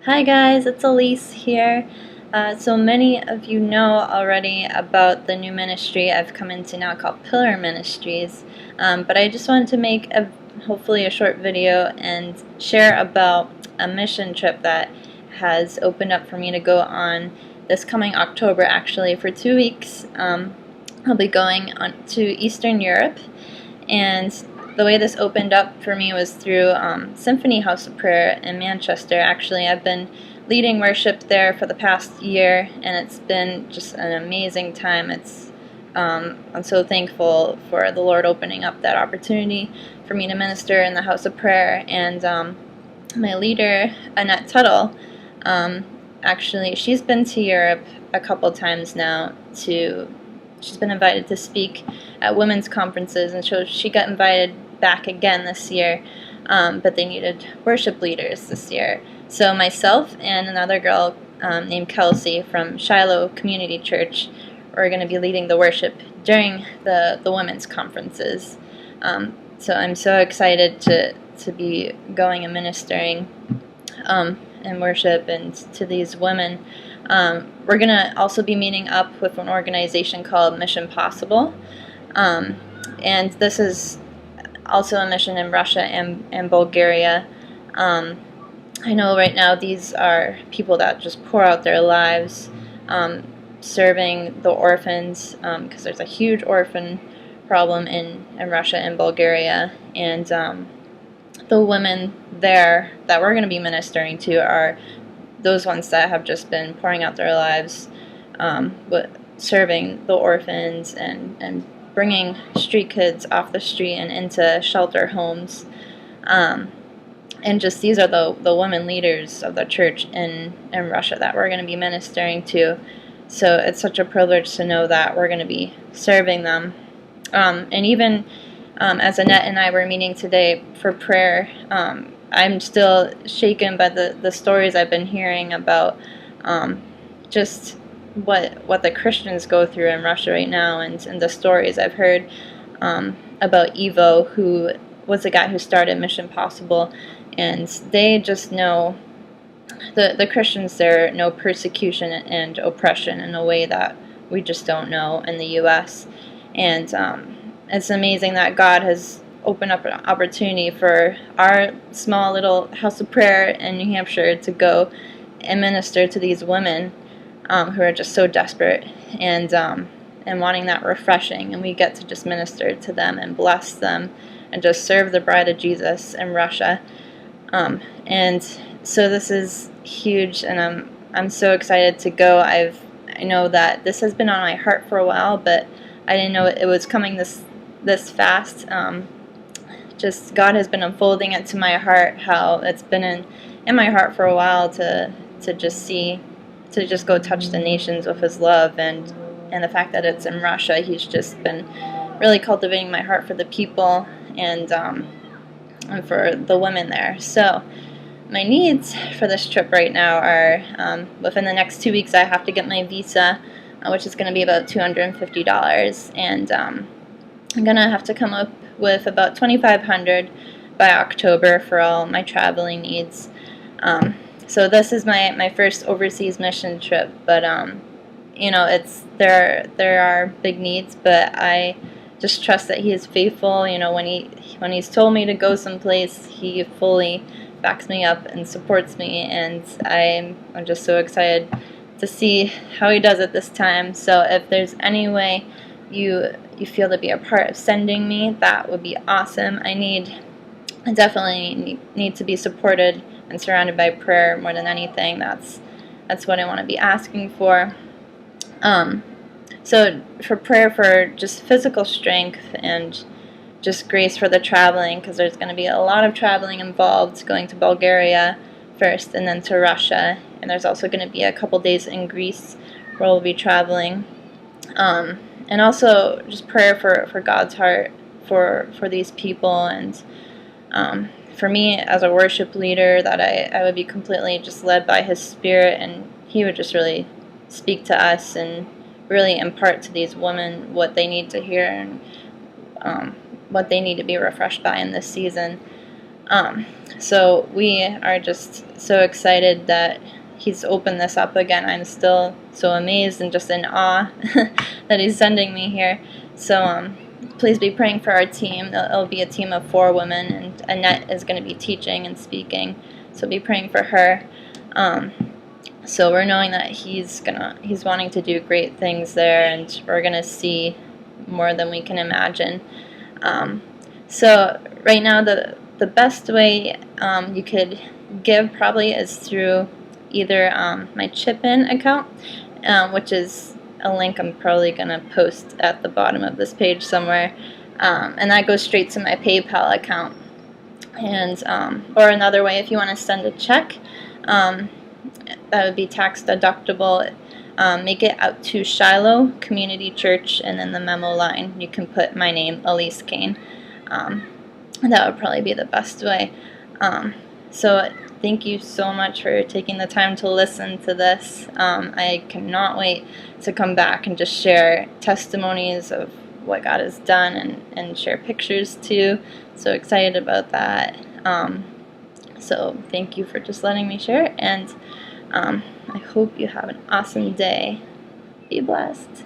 Hi guys, it's Alise here. So many of you know already about the new ministry I've come into now called Pillar Ministries, but I just wanted to make hopefully a short video and share about a mission trip that has opened up for me to go on this coming October actually for 2 weeks. I'll be going on to Eastern Europe, and the way this opened up for me was through Symphony House of Prayer in Manchester. Actually, I've been leading worship there for the past year, and it's been just an amazing time. I'm so thankful for the Lord opening up that opportunity for me to minister in the House of Prayer. And my leader, Annette Tuttle, actually, she's been to Europe a couple times now she's been invited to speak at women's conferences, and so she got invited back again this year, but they needed worship leaders this year. So myself and another girl named Kelsey from Shiloh Community Church are going to be leading the worship during the women's conferences. So I'm so excited to be going and ministering and worship and to these women. We're going to also be meeting up with an organization called Mission Possible, and this is also a mission in Russia and Bulgaria. I know right now these are people that just pour out their lives serving the orphans, because there's a huge orphan problem in Russia and Bulgaria, and the women there that we're going to be ministering to are those ones that have just been pouring out their lives serving the orphans and bringing street kids off the street and into shelter homes. And just these are the women leaders of the church in Russia that we're going to be ministering to. So it's such a privilege to know that we're going to be serving them. And even as Annette and I were meeting today for prayer, I'm still shaken by the stories I've been hearing about just what the Christians go through in Russia right now, and the stories I've heard about Evo, who was the guy who started Mission Possible, and they just know the Christians there know persecution and oppression in a way that we just don't know in the U.S. And it's amazing that God has opened up an opportunity for our small little house of prayer in New Hampshire to go and minister to these women who are just so desperate and wanting that refreshing, and we get to just minister to them and bless them and just serve the bride of Jesus in Russia. And so this is huge, and I'm so excited to go. I know that this has been on my heart for a while, but I didn't know it was coming this fast. Just God has been unfolding it to my heart, how it's been in my heart for a while to just go touch the nations with His love, and the fact that it's in Russia. He's just been really cultivating my heart for the people and for the women there. So my needs for this trip right now are within the next 2 weeks I have to get my visa, which is going to be about $250, and I'm going to have to come up with about $2,500 by October for all my traveling needs. So this is my first overseas mission trip, but there are big needs, but I just trust that He is faithful. When He's told me to go someplace, He fully backs me up and supports me, and I'm just so excited to see how He does it this time. So if there's any way you feel to be a part of sending me, that would be awesome. I definitely need to be supported and surrounded by prayer more than anything. That's what I want to be asking for. So for prayer for just physical strength and just grace for the traveling, because there's going to be a lot of traveling involved, going to Bulgaria first and then to Russia, and there's also going to be a couple days in Greece where we'll be traveling. And also just prayer for God's heart for these people, and for me as a worship leader, that I would be completely just led by His Spirit, and He would just really speak to us and really impart to these women what they need to hear and what they need to be refreshed by in this season. So we are just so excited that he's opened this up again. I'm still so amazed and just in awe that he's sending me here. So please be praying for our team. It'll be a team of 4 women, and Annette is going to be teaching and speaking. So be praying for her. So we're knowing that he's wanting to do great things there, and we're gonna see more than we can imagine. So right now, the best way you could give probably is through either my ChipIn account, which is a link I'm probably gonna post at the bottom of this page somewhere, and that goes straight to my PayPal account. And or another way, if you want to send a check, that would be tax deductible. Make it out to Shiloh Community Church, and then the memo line, you can put my name, Alise Kane. That would probably be the best way. So thank you so much for taking the time to listen to this. I cannot wait to come back and just share testimonies of what God has done, and share pictures too. So excited about that. So thank you for just letting me share, and I hope you have an awesome day. Be blessed.